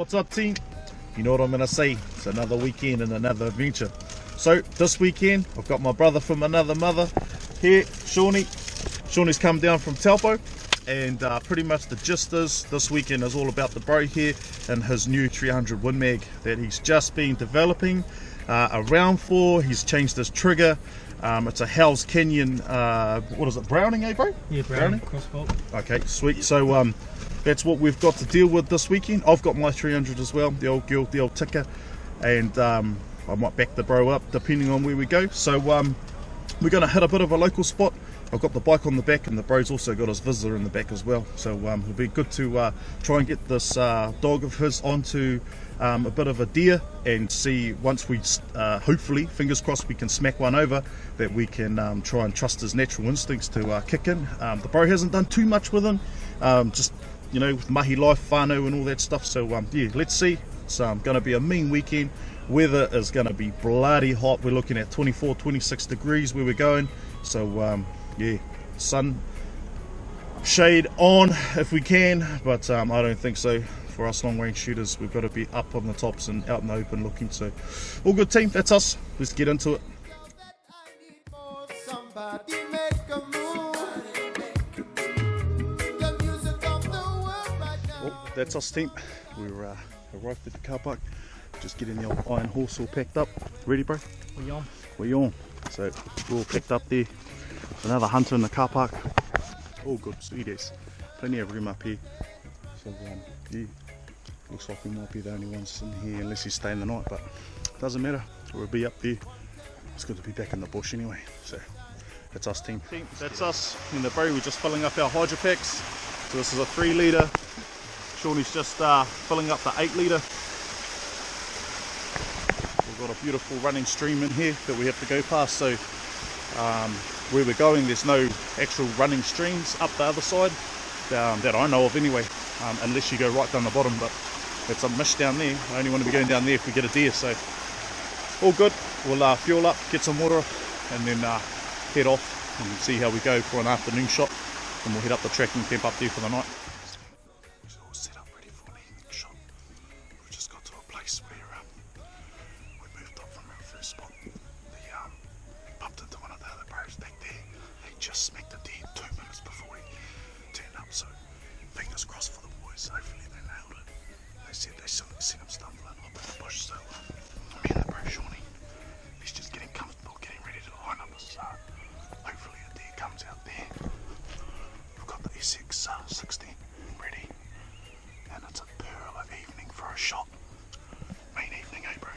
What's up, team? You know what I'm gonna say, it's another weekend and another adventure. So this weekend I've got my brother from another mother here, Shawnee's come down from Taupo, and pretty much the gist is this weekend is all about the bro here and his new 300 Win Mag that he's just been developing around for. He's changed his trigger. It's a Hell's Canyon, what is it, Browning, eh bro? Yeah, Browning crossbolt. Okay, sweet. So that's what we've got to deal with this weekend. I've got my 300 as well, the old girl, the old ticker, and I might back the bro up depending on where we go. So we're going to hit a bit of a local spot. I've got the bike on the back and the bro's also got his visitor in the back as well. So it'll be good to try and get this dog of his onto a bit of a deer and see, once we hopefully, fingers crossed, we can smack one over, that we can try and trust his natural instincts to kick in. The bro hasn't done too much with him, just, you know, with mahi life, whānau and all that stuff. So yeah, let's see. It's going to be a mean weekend. Weather is going to be bloody hot. We're looking at 24, 26 degrees where we're going. So yeah, sun shade on if we can, but I don't think so. For us long range shooters, we've got to be up on the tops and out in the open looking. So all good, team, that's us. Let's get into it. Oh, that's us, team. We're arrived at the car park, just getting the old iron horse all packed up. Ready, bro? We on. We on. So we're all packed up there. Another hunter in the car park. All good, sweet as. Plenty of room up here. So yeah, looks like we might be the only ones in here unless you stay in the night, but it doesn't matter. We'll be up there. It's good to be back in the bush anyway. So that's us, team. That's us in the bro. We're just filling up our hydro packs. So this is a 3 litre. Shawnee's just filling up the 8 litre. We've got a beautiful running stream in here that we have to go past. So where we're going, there's no actual running streams up the other side that I know of anyway, unless you go right down the bottom, but it's a mish down there. I only want to be going down there if we get a deer. So all good. We'll fuel up, get some water, and then head off and see how we go for an afternoon shot, and we'll head up the tracking camp up there for the night. It's all set up ready for an evening shot. We just got to a place where we moved up from our first spot. We bumped into one of the other bros back there. He just smacked a deer 2 minutes before he turned up, so fingers crossed for the boys. Hopefully they nailed it. They said they seen him stumbling up in the bush, so me and the bro Shawnee, he's just getting comfortable, getting ready to line up his hopefully a deer comes out there. We've got the SX 60 ready, and it's a pearl of evening for a shot. Main evening, eh bro?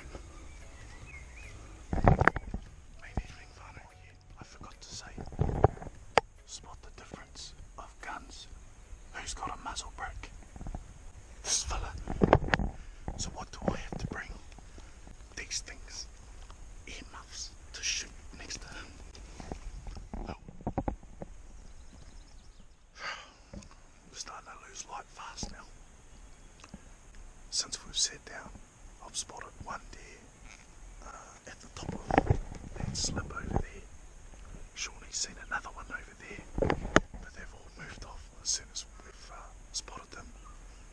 Main evening, whānau. I forgot to say, spot the difference of guns. Who's got a muzzle brake? This fella. So what do I have to bring? These things. Earmuffs to shoot next to him. Oh. We're starting to lose light fast now. Since we've sat down, I've spotted one deer at the top of that slip over there. Shawnee's seen another one over there, but they've all moved off as soon as we've spotted them.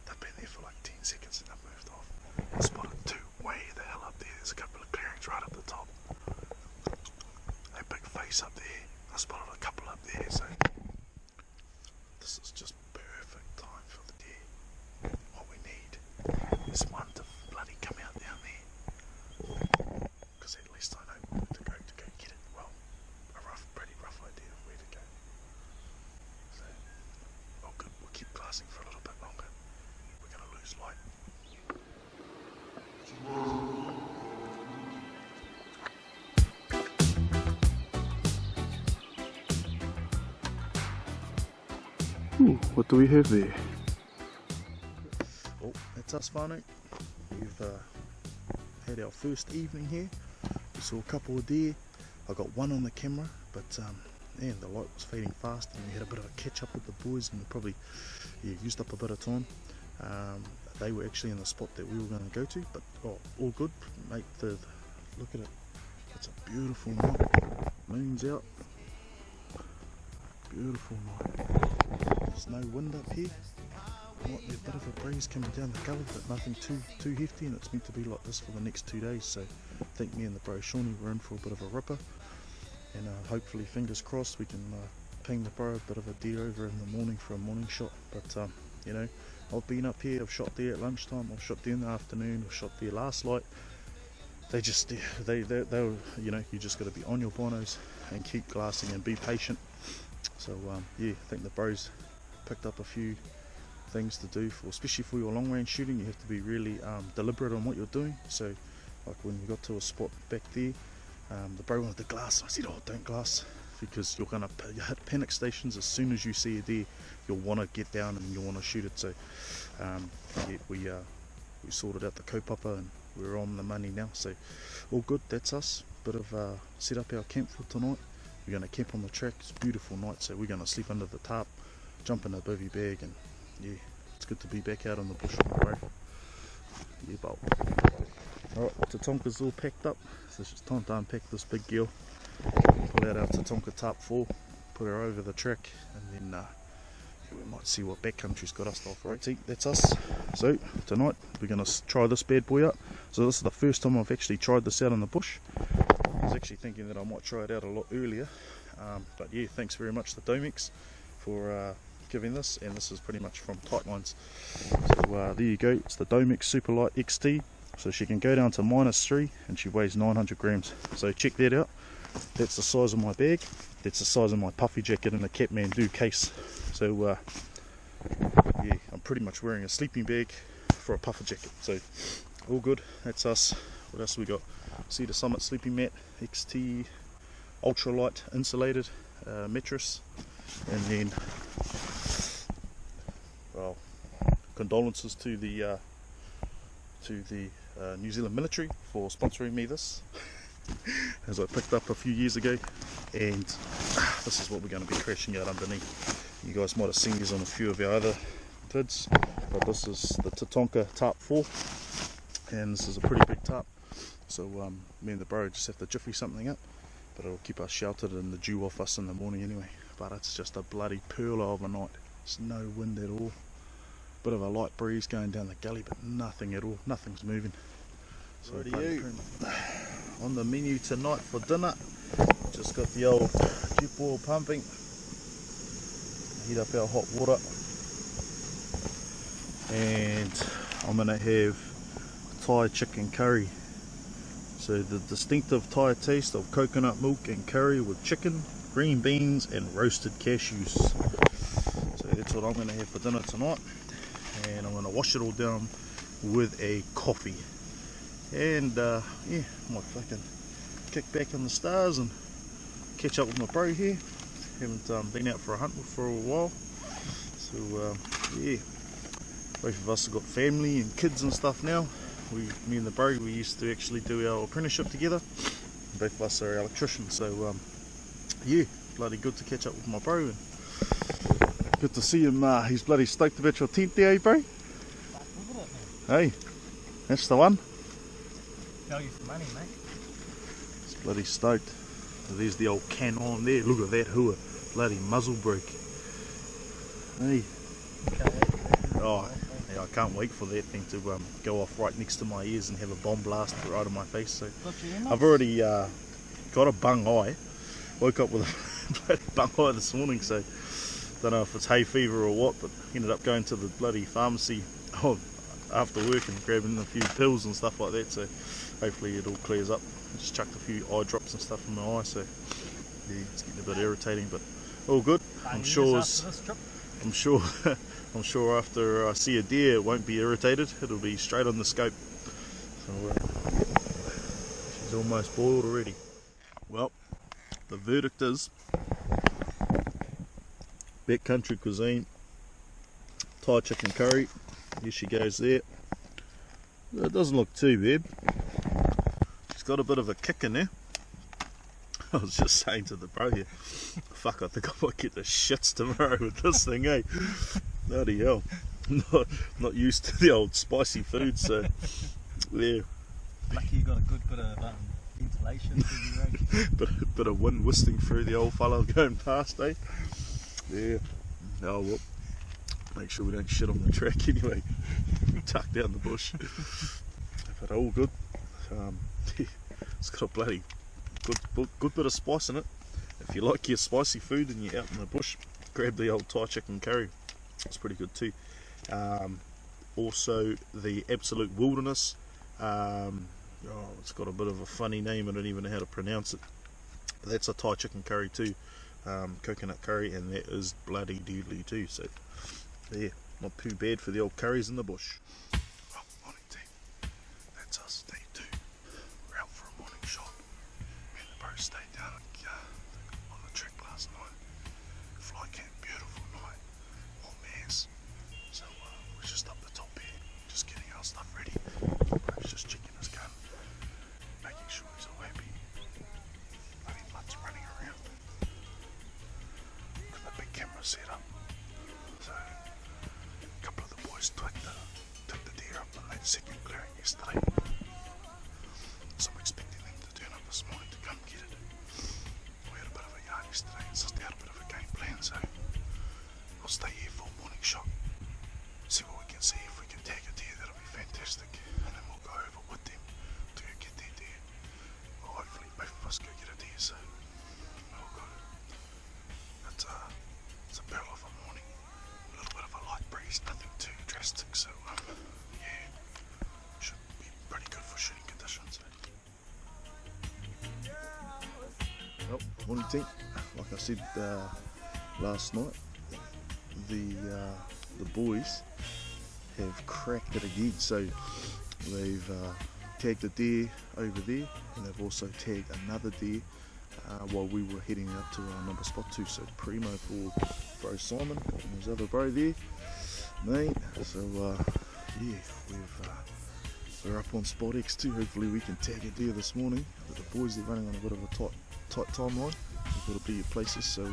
They've been there for like 10 seconds and they've moved off. I spotted 2 way the hell up there. There's a couple of clearings right up the top. A big face up there. I spotted a couple up there, so this is just perfect time for the deer. What we need is one to bloody come out down there, because at least I know where to go get it. Well, pretty rough idea of where to go. So, oh good, we'll keep glassing for a little bit longer. We're going to lose light. Ooh, what do we have there? Oh, that's us, whānau. We've had our first evening here. We saw a couple of deer. I got one on the camera, but yeah, the light was fading fast and we had a bit of a catch up with the boys and we probably used up a bit of time. They were actually in the spot that we were going to go to, but all good, mate. Look at it. It's a beautiful night. Moon's out. Beautiful night. There's no wind up here. might be a bit of a breeze coming down the gully, but nothing too hefty, and it's meant to be like this for the next 2 days. So I think me and the bro Shawnee were in for a bit of a ripper, and hopefully, fingers crossed, we can ping the bro a bit of a deer over in the morning for a morning shot. But you know, I've been up here, I've shot there at lunchtime, I've shot there in the afternoon, I've shot there last light. They just, they you know, you just got to be on your binos and keep glassing and be patient. So yeah, I think the bro's picked up a few things to do for, especially for your long range shooting. You have to be really deliberate on what you're doing. So like when we got to a spot back there, the bro wanted to glass. I said, oh, don't glass, because you're gonna hit panic stations as soon as you see a deer. You'll want to get down and you'll want to shoot it. So yeah, we sorted out the kaupapa and we're on the money now. So all good. That's us. Bit of set up our camp for tonight. We're going to camp on the track. It's a beautiful night, so we're going to sleep under the tarp, jump in a bivvy bag, and yeah, it's good to be back out on the bush, bro. Yeah, bolt. Alright, Tatonka's all packed up, so it's just time to unpack this big girl. Pull out our Tatonka tarp 4, put her over the track, and then we might see what backcountry's got us off, right? See, that's us. So tonight we're going to try this bad boy out. So this is the first time I've actually tried this out in the bush. I was actually thinking that I might try it out a lot earlier, but yeah, thanks very much to Domex for giving this, and this is pretty much from Tightlines. So there you go, it's the Domex Superlight XT, so she can go down to -3 and she weighs 900 grams. So check that out. That's the size of my bag, that's the size of my puffy jacket in a Kathmandu case. So yeah, I'm pretty much wearing a sleeping bag for a puffer jacket. So all good, that's us. What else we got? Cedar Summit Sleeping Mat XT ultralight insulated mattress, and then well, condolences to the New Zealand military for sponsoring me this, as I picked up a few years ago, and this is what we're going to be crashing out underneath. You guys might have seen these on a few of our other vids, but this is the Tatonka tarp 4, and this is a pretty big tarp. So me and the bro just have to jiffy something up, but it'll keep us sheltered and the dew off us in the morning anyway. But it's just a bloody pearler of a night. There's no wind at all. Bit of a light breeze going down the gully, but nothing at all. Nothing's moving. So on the menu tonight for dinner, just got the old jet boil pumping. Heat up our hot water, and I'm gonna have Thai chicken curry. So the distinctive Thai taste of coconut milk and curry with chicken, green beans and roasted cashews. So that's what I'm going to have for dinner tonight, and I'm going to wash it all down with a coffee. And yeah, I might fucking kick back in the stars and catch up with my bro here. Haven't been out for a hunt for a while. So yeah, both of us have got family and kids and stuff now. Me and the bro, we used to actually do our apprenticeship together. Both of us are electricians, so yeah, bloody good to catch up with my bro, and good to see him. He's bloody stoked about your tent there, eh, bro? Hey, that's the one. Value for money, mate. He's bloody stoked. There's the old Canon there. Look at that hua, bloody muzzle brake. Hey. Oh. Yeah, I can't wait for that thing to go off right next to my ears and have a bomb blast right on my face. So I've already got a bung eye. Woke up with a bloody bung eye this morning, so don't know if it's hay fever or what, but ended up going to the bloody pharmacy after work and grabbing a few pills and stuff like that. So hopefully it all clears up. I just chucked a few eye drops and stuff in my eye, so yeah, it's getting a bit irritating, but all good. I'm sure I'm sure after I see a deer it won't be irritated, it'll be straight on the scope. So she's almost boiled already. Well, the verdict is backcountry cuisine, Thai chicken curry. Here she goes there. It doesn't look too bad. She's got a bit of a kick in there. I was just saying to the bro here, fuck, I think I might get the shits tomorrow with this thing, eh? Bloody hell. Not used to the old spicy food, so yeah. Lucky you got a good bit of ventilation through your bit of wind whistling through the old fellow going past, eh? Yeah. Oh well. Make sure we don't shit on the track anyway. Tuck down the bush. But all good. It's got a bloody good bit of spice in it. If you like your spicy food and you're out in the bush, grab the old Thai chicken curry. It's pretty good too. Also the Absolute Wilderness. It's got a bit of a funny name. I don't even know how to pronounce it. But that's a Thai chicken curry too. Coconut curry, and that is bloody deadly too. So yeah, not too bad for the old curries in the bush. Oh, morning team. That's us, day 2. We're out for a morning shot. Me and the bro stayed down on the track last night. Fly camp, beautiful night. Warm airs. So we're just up the top here, just getting our stuff ready. Bro's just checking his gun, making sure he's all happy. Bloody blood's running around. Got the big camera set up. So a couple of the boys took the deer up on that second clearing yesterday. So I'm expecting them to turn up this morning to come get it. We had a bit of a yarn yesterday and sussed out a bit of a game plan, so we'll stay here for a morning shot. See what we can see. If we can tag a deer, that'll be fantastic. And then we'll go over with them to go get their deer. Or hopefully both of us go get a deer, so all good. It's a pearl of a morning. A little bit of a light breeze, nothing too drastic, so yeah, should be pretty good for shooting conditions. Well, morning team. Like I said last night, the boys have cracked it again. So they've tagged a deer over there, and they've also tagged another deer while we were heading out to our number spot 2. So primo for bro Simon and his other bro there, mate. So yeah, we're up on spot X2. Hopefully we can tag a deer this morning. But the boys, they're running on a bit of a tight timeline. We've got to be at places, so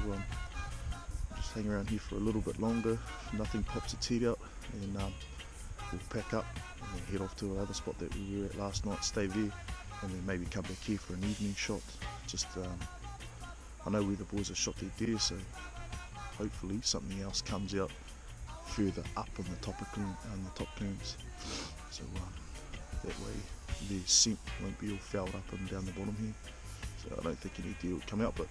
just hang around here for a little bit longer. Nothing pops its head out, and we'll pack up and then head off to our other spot that we were at last night, stay there, and then maybe come back here for an evening shot. Just I know where the boys have shot their deer, so hopefully something else comes out further up on the top clearance, so that way the scent won't be all fouled up and down the bottom here. So I don't think any deer will come out, but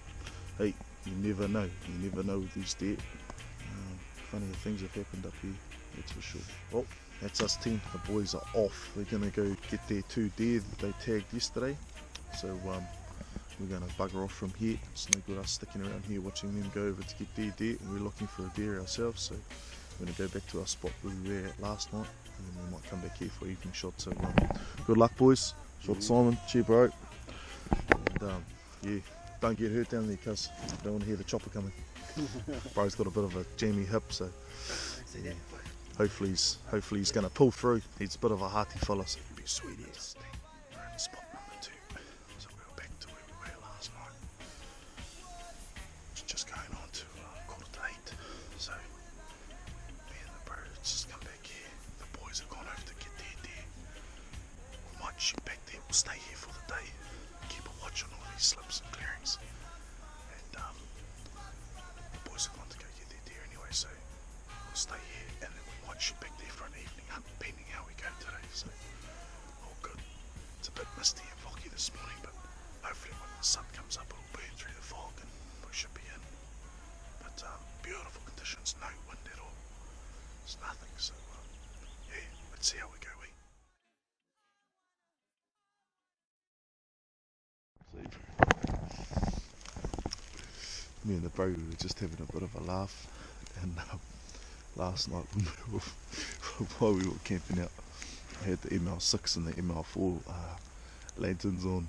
hey, you never know with these deer. Funnier things have happened up here, that's for sure. Well, that's us team. The boys are off. They're going to go get their 2 deer that they tagged yesterday. So we're going to bugger off from here. It's no good us sticking around here watching them go over to get their deer, and we're looking for a deer ourselves. So we're going to go back to our spot where we were at last night, and then we might come back here for evening shot. So good luck, boys. Shot Simon. Cheer, bro. And yeah, don't get hurt down there, cuz don't want to hear the chopper coming. Bro's got a bit of a jammy hip, so yeah, hopefully he's going to pull through. He's a bit of a hearty fella, so he'll be sweet as. We're in spot number 2, so we're back to where we were last night. It's just going on to 7:45, so me and the bro just come back here. The boys have gone over to get their deer. We might shoot back there. We'll stay here for the day. Keep a watch on all these slips and clearings, and the boys are going to go get their deer anyway, so we'll stay here, and then we might shoot back there for an evening hunt, depending how we go today. So all good. It's a bit misty and foggy this morning, but hopefully when the sun comes up it'll burn through the fog and we should be in. But beautiful conditions, no wind at all. It's nothing, so yeah, let's see how we go. Me and the bro were just having a bit of a laugh, and last night while we were camping out, I had the ML6 and the ML4 lanterns on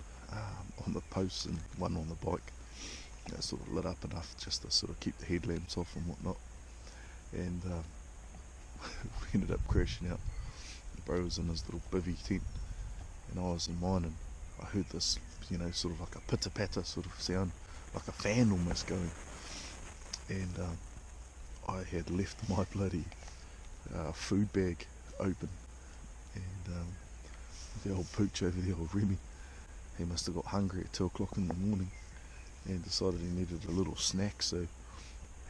the posts and one on the bike. That sort of lit up enough just to sort of keep the headlamps off and whatnot, and we ended up crashing out. The bro was in his little bivvy tent and I was in mine, and I heard this, sort of like a pitter-patter sort of sound, like a fan almost going, and I had left my bloody food bag open, and the old pooch over there, old Remy, he must have got hungry at 2 o'clock in the morning and decided he needed a little snack, so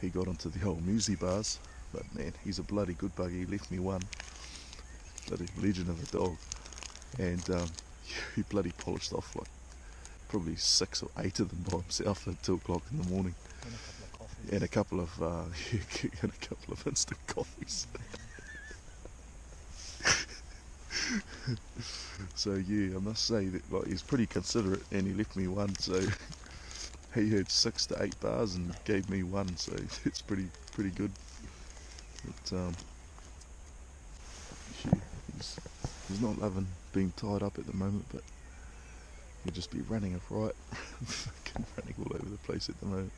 he got into the old muesli bars But man, he's a bloody good bugger. He left me one. Bloody legend of a dog. And he bloody polished off like probably 6 or 8 of them by himself at 2 o'clock in the morning. And a couple of coffees. And a couple of instant coffees. So yeah, I must say that like he's pretty considerate, and he left me one. So he had 6 to 8 bars and gave me one. So it's pretty good. But yeah, he's not loving being tied up at the moment, but he'll just be running a right, fucking running all over the place at the moment.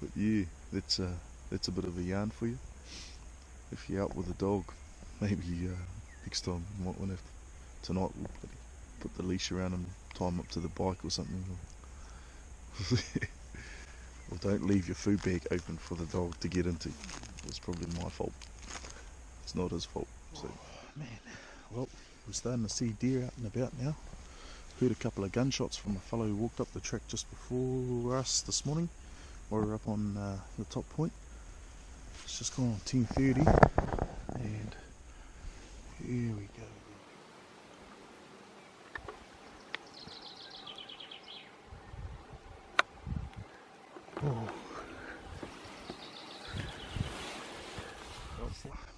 But yeah, that's a bit of a yarn for you. If you're out with a dog, maybe next time you might want to. Tonight we'll put the leash around him, tie him up to the bike or something. Or don't leave your food bag open for the dog to get into. It's probably my fault. It's not his fault. So, man, well, we're starting to see deer out and about now. Heard a couple of gunshots from a fellow who walked up the track just before us this morning. We were up on the top point. It's just gone on 10:30, and here we go. Oh.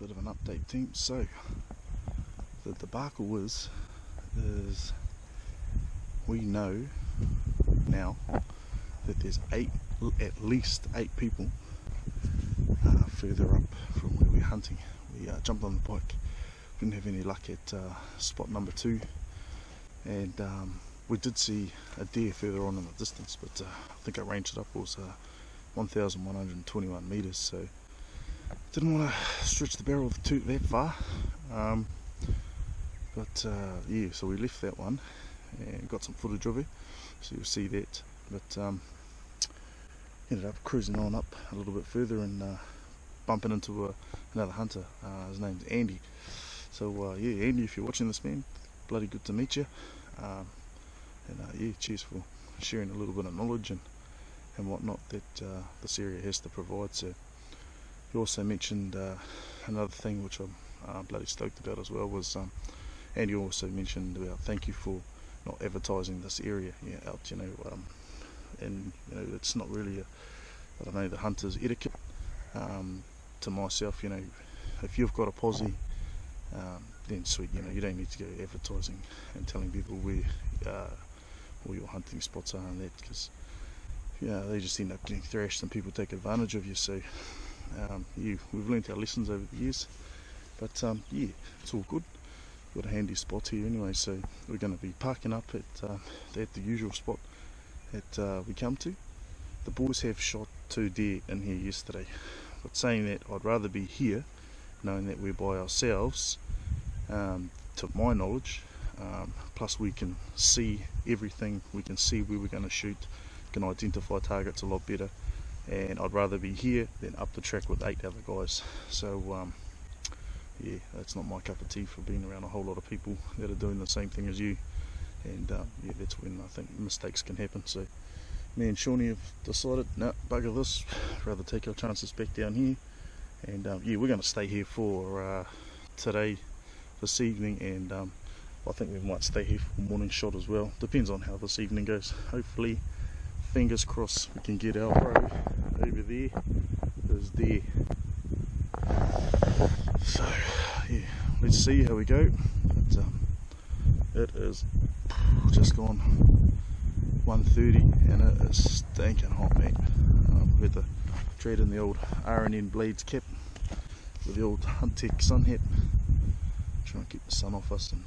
Bit of an update, team. So the debacle is we know now that there's at least 8 people further up from where we're hunting. We jumped on the bike, didn't have any luck at spot number 2, and we did see a deer further on in the distance, but I think I ranged it up. It was 1,121 metres, so didn't want to stretch the barrel of the toot that far. But yeah, so we left that one and got some footage of it, so you'll see that. But ended up cruising on up a little bit further and bumping into another hunter. His name's Andy. So yeah, Andy, if you're watching this, man, bloody good to meet you. And yeah, cheers for sharing a little bit of knowledge and whatnot that this area has to provide. So he also mentioned another thing which I'm bloody stoked about as well, was Andy also mentioned about thank you for not advertising this area out, and it's not really I don't know, the hunter's etiquette. To myself, if you've got a posse, then sweet, you don't need to go advertising and telling people where all your hunting spots are and that, because they just end up getting thrashed and people take advantage of you. So we've learnt our lessons over the years, but yeah, it's all good. Got a handy spot here anyway, so we're going to be parking up at the usual spot that we come to. The boys have shot 2 deer in here yesterday, but saying that, I'd rather be here knowing that we're by ourselves, to my knowledge, plus we can see everything, we can see where we're going to shoot, can identify targets a lot better, and I'd rather be here than up the track with 8 other guys. So yeah, that's not my cup of tea for being around a whole lot of people that are doing the same thing as you, and yeah, that's when I think mistakes can happen. So me and Shawnee have decided, no, bugger this, rather take our chances back down here, and yeah, we're going to stay here for today, this evening, and I think we might stay here for morning shot as well. Depends on how this evening goes. Hopefully, fingers crossed, we can get our bro over there. Is there. So yeah, let's see how we go. But, it is just gone 1:30 and it is stinking hot, mate. We had to trade in the old R&Nblades cap with the old Hunt Tech sun hat, try and keep the sun off us, and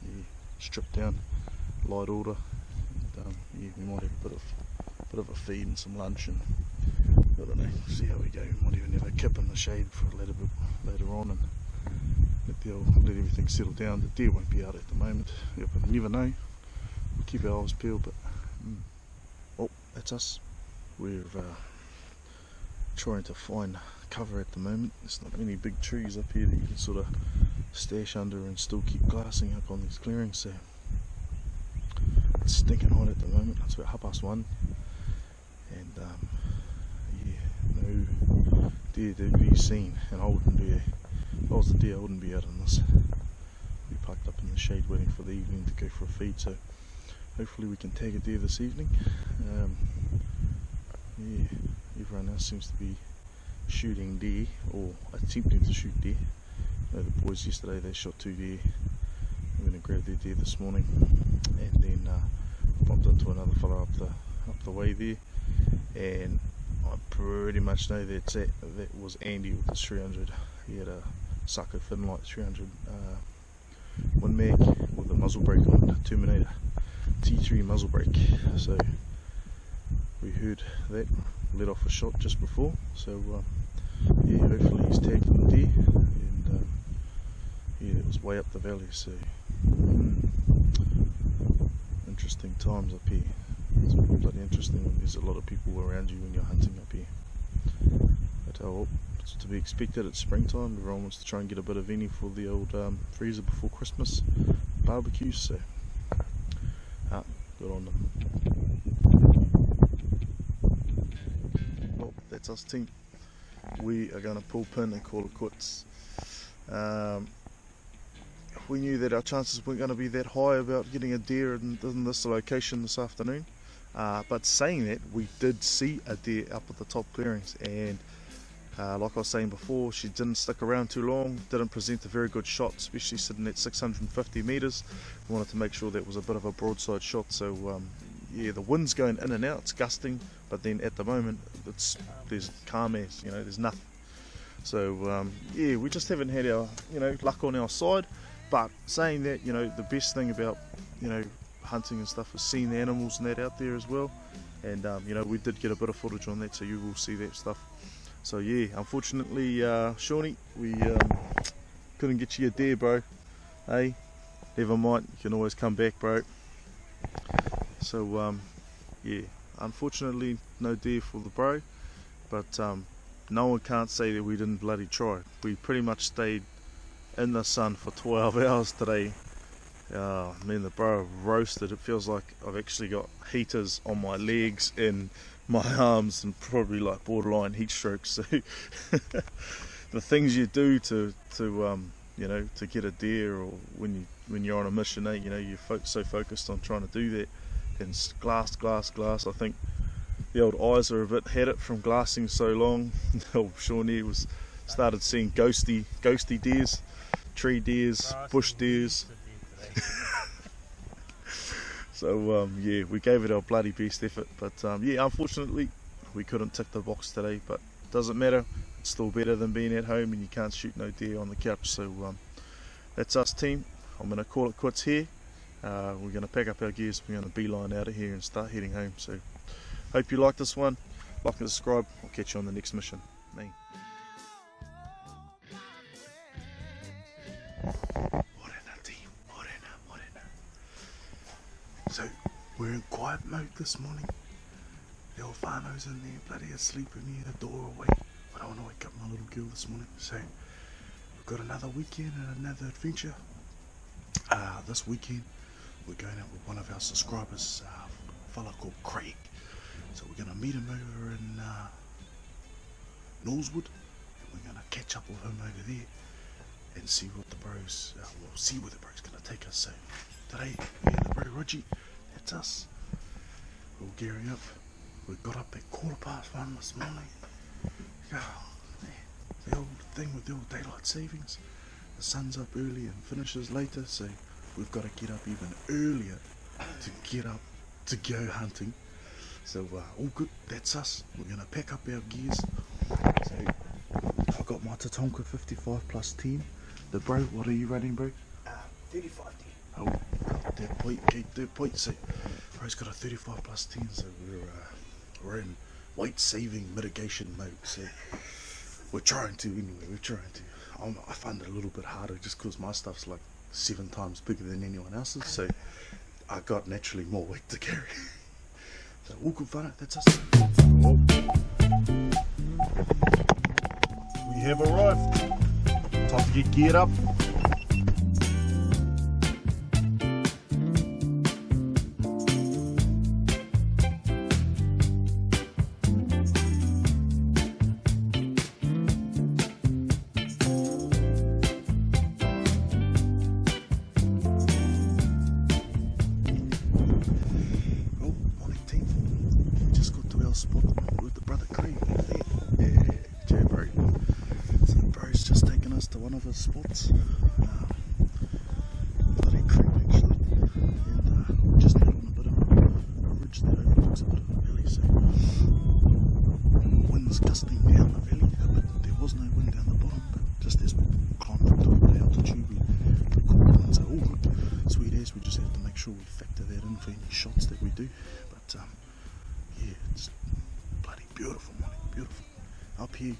yeah, strip down, light order, and yeah, we might have a bit of a feed and some lunch, and I don't know, see how we go. We might even have a kip in the shade for a little bit later on, and let everything settle down. The deer won't be out at the moment. Yep, you never know. We'll keep our eyes peeled, but oh, that's us. We're trying to find cover at the moment. There's not many big trees up here that you can sort of stash under and still keep glassing up on these clearings, so it's stinking hot at the moment. It's about 1:30, and yeah, deer to be seen, and I wouldn't be, if I was the deer, I wouldn't be out on this. We parked up in the shade waiting for the evening to go for a feed, so hopefully we can tag a deer this evening. Yeah, everyone else seems to be shooting deer, or attempting to shoot deer. The boys yesterday, they shot 2 deer. I'm going to grab their deer this morning, and then bumped into another fella up the way there, and I pretty much know that was Andy with his 300. He had a Sako Finlight 300 Win Mag with a muzzle brake on, Terminator T3 muzzle brake. So we heard that, let off a shot just before. So yeah, hopefully he's tagged in the deer, and yeah, it was way up the valley. So interesting times up here. It's bloody interesting when there's a lot of people around you when you're hunting up here. But it's to be expected. It's springtime. Everyone wants to try and get a bit of any for the old freezer before Christmas barbecues. So good on them. Well, that's us, team. We are going to pull pin and call it quits. We knew that our chances weren't going to be that high about getting a deer in this location this afternoon, but saying that, we did see a deer up at the top clearings, and like I was saying before, she didn't stick around too long, didn't present a very good shot, especially sitting at 650 metres. We wanted to make sure that was a bit of a broadside shot. So yeah, the wind's going in and out, it's gusting, but then at the moment there's calm as, there's nothing. So yeah, we just haven't had our luck on our side. But saying that, the best thing about hunting and stuff is seeing the animals and that out there as well. And we did get a bit of footage on that, so you will see that stuff. So yeah, unfortunately, Shawnee, we couldn't get you a deer, bro. Hey, never mind, you can always come back, bro. So yeah, unfortunately no deer for the bro, but no one can't say that we didn't bloody try. We pretty much stayed in the sun for 12 hours today. Man, the bro roasted. It feels like I've actually got heaters on my legs and my arms, and probably like borderline heat strokes. So the things you do to get a deer, or when you're on a mission, you're so focused on trying to do that. And glass. I think the old eyes are a bit had it from glassing so long. Old Shawnee started seeing ghosty deers, tree deers, bush deers. So yeah, we gave it our bloody best effort, but yeah, unfortunately we couldn't tick the box today, but doesn't matter, it's still better than being at home and you can't shoot no deer on the couch. So that's us, team. I'm going to call it quits here. We're going to pack up our gears, we're going to beeline out of here and start heading home. So hope you like this one, like and subscribe. I'll catch you on the next mission. Me. So we're in quiet mode this morning. The old whānau's in there, bloody asleep in here, the doorway. I don't want to wake up my little girl this morning. So we've got another weekend and another adventure. This weekend we're going out with one of our subscribers, a fella called Craig. So we're going to meet him over in Norsewood, and we're going to catch up with him over there and see what the bro's, we'll see where the bro's going to take us. So today, me and the bro Rogie, that's us. We're all gearing up. We got up at 1:15 this morning. The old thing with the old daylight savings. The sun's up early and finishes later, so we've got to get up even earlier to get up to go hunting. So all good, that's us. We're going to pack up our gears. So I've got my Tatonka 55 plus team. The bro, what are you running, bro? 35 team. Oh, that point, okay, that point. So bro's got a 35 plus 10, so we're in weight saving mitigation mode. So we're trying to anyway, I find it a little bit harder just because my stuff's like 7 times bigger than anyone else's, so I got naturally more weight to carry. So all good fun, that's us. We have arrived. Time to get geared up. other spots. Bloody creek actually, and we just out on a bit of a ridge that overlooks a bit of a valley, so wind was gusting down the valley, but there was no wind down the bottom, but just as we climbed up to a bit of altitude we caught one, so all good, sweet as. We just have to make sure we factor that in for any shots that we do, but yeah, it's bloody beautiful morning, beautiful. Up here,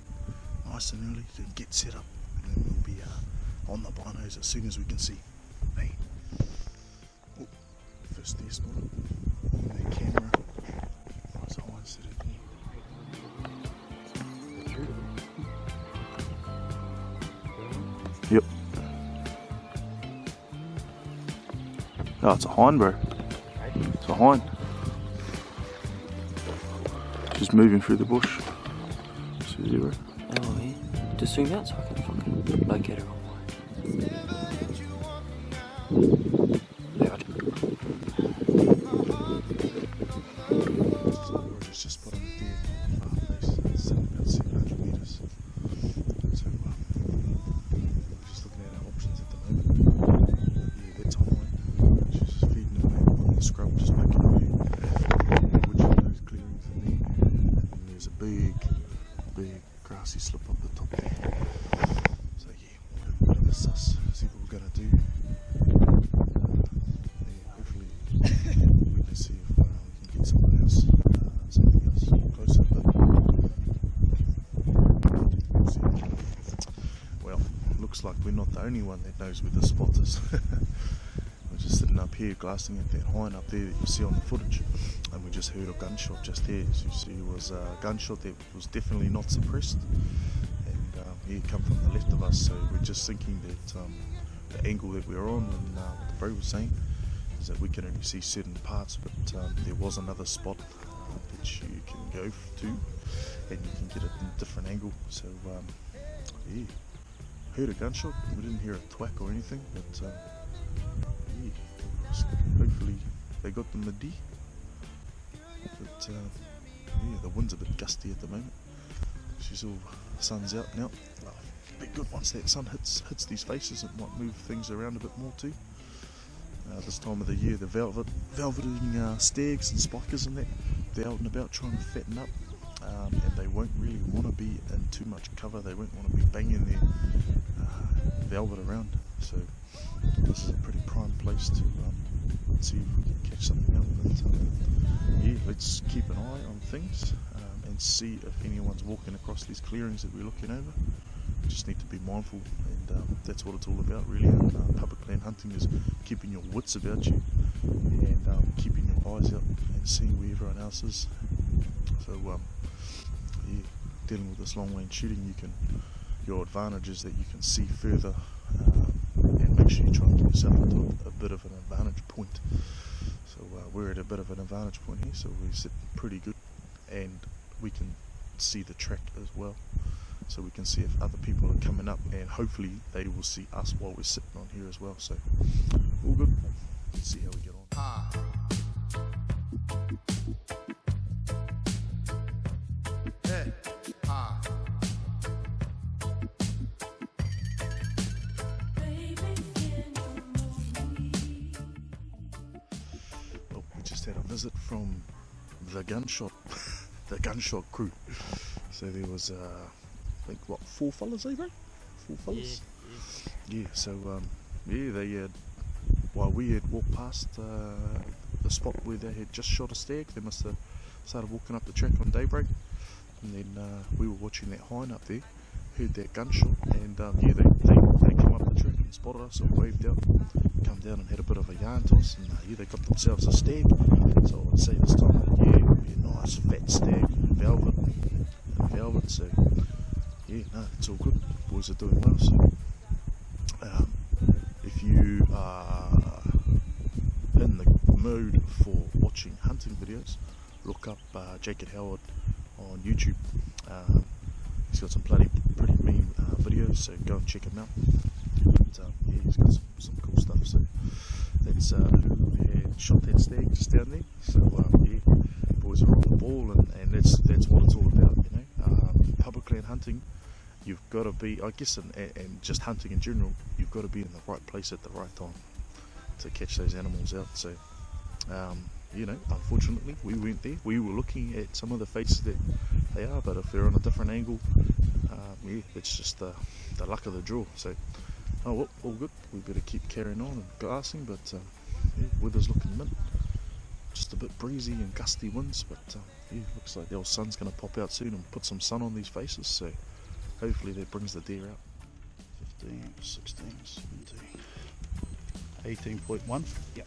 nice and early to get set up, and then we'll be on the binos as soon as we can see. Hey. Oh, first there spotted. On that camera. Nice high and set it there. Yep. Oh, it's a hind, bro. It's a hind. Just moving through the bush. See there, bro. Oh, yeah. Just zoom out so I can fucking locate it all the way. It's just spotted it there. It's sitting about 700 metres. So we're just looking at our options at the moment. Yeah, that's high. She's just feeding away on the scrub, just making a view which of those clearings are there. And there's a big grassy slip up the top there. So yeah, we'll have a bit of a suss, see what we're going to do. Yeah, hopefully we can see if we can get something else closer, but we'll see. Well, looks like we're not the only one that knows where the spot is. We're just sitting up here glassing at that hind up there that you see on the footage, and we just heard a gunshot just there. As you see, it was a gunshot that was definitely not suppressed, and he come from the left of us, so we're just thinking that the angle that we're on, and what the bro was saying is that we can only see certain parts, but there was another spot that you can go to, and you can get it in a different angle. So yeah, heard a gunshot, we didn't hear a thwack or anything, but yeah, hopefully they got the midi. But yeah, the wind's a bit gusty at the moment. She's all sun's out now. Be good once that sun hits these faces. It might move things around a bit more too. This time of the year, the velveting stags and spikers and that, they're out and about trying to fatten up, and they won't really want to be in too much cover. They won't want to be banging their velvet around. So this is a pretty prime place to see if we can catch something up. But yeah, let's keep an eye on things and see if anyone's walking across these clearings that we're looking over. We just need to be mindful, and that's what it's all about really. Public land hunting is keeping your wits about you, and keeping your eyes out and seeing where everyone else is. So yeah, dealing with this long range shooting, your advantage is that you can see further, and make sure you try and get yourself into a bit of an advantage point. So we're at a bit of an advantage point here, so we're sitting pretty good, and we can see the track as well, so we can see if other people are coming up, and hopefully they will see us while we're sitting on here as well. So all good. Let's see how we get on. Well, we just had a visit from the gunshot crew. So there was I think what, 4 fellas, eh bro? 4 fellas? Yeah, so yeah, they had, while we had walked past the spot where they had just shot a stag, they must have started walking up the track on daybreak, and then we were watching that hind up there, heard that gunshot, and yeah, they come up the track and spotted us and waved out, come down and had a bit of a yarn toss, and yeah, they got themselves a stag. So I would say this time of the year it would be a nice fat stag, velvet, so yeah, no, it's all good. Boys are doing well. So if you are in the mood for watching hunting videos, look up Jacob Howard on YouTube. He's got some pretty mean videos, so go and check him out. But, yeah, he's got some cool stuff. So that's who had shot that stag just down there. So yeah, boys are on the ball, and that's what it's all about, you know. Public land hunting you've got to be, I guess, and just hunting in general, you've got to be in the right place at the right time to catch those animals out. So you know, unfortunately we weren't there. We were looking at some of the faces that they are, but if they're on a different angle, yeah, it's just the luck of the draw. So oh well, all good. We better keep carrying on and glassing, but yeah, weather's looking mint. Just a bit breezy and gusty winds, but yeah, looks like the old sun's going to pop out soon and put some sun on these faces, so hopefully that brings the deer out. 15, 16, 17, 18.1. Yep.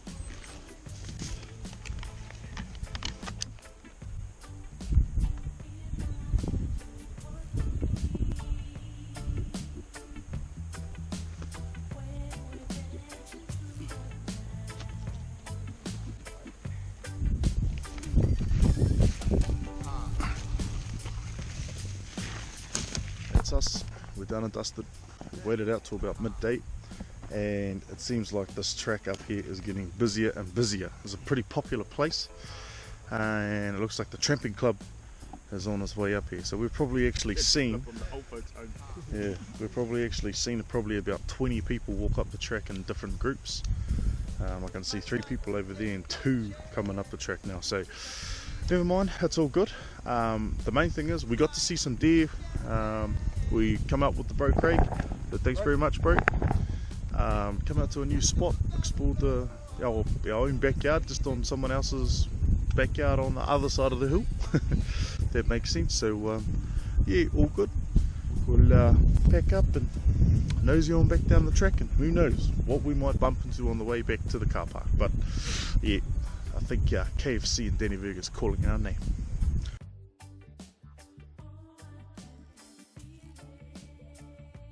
Us, we're done and dusted. We've waited out till about midday, and it seems like this track up here is getting busier and busier. It's a pretty popular place, and it looks like the tramping club is on its way up here. So we've probably actually seen, yeah, we've probably actually seen probably about 20 people walk up the track in different groups. I can see 3 people over there and 2 coming up the track now. So never mind, that's all good. The main thing is we got to see some deer. We come out with the bro Craig, so thanks very much, bro. Come out to a new spot, explored our own backyard, just on someone else's backyard on the other side of the hill. That makes sense. So yeah, all good. We'll pack up and nosy on back down the track, and who knows what we might bump into on the way back to the car park. But yeah, I think KFC and Danny Burger's calling our name.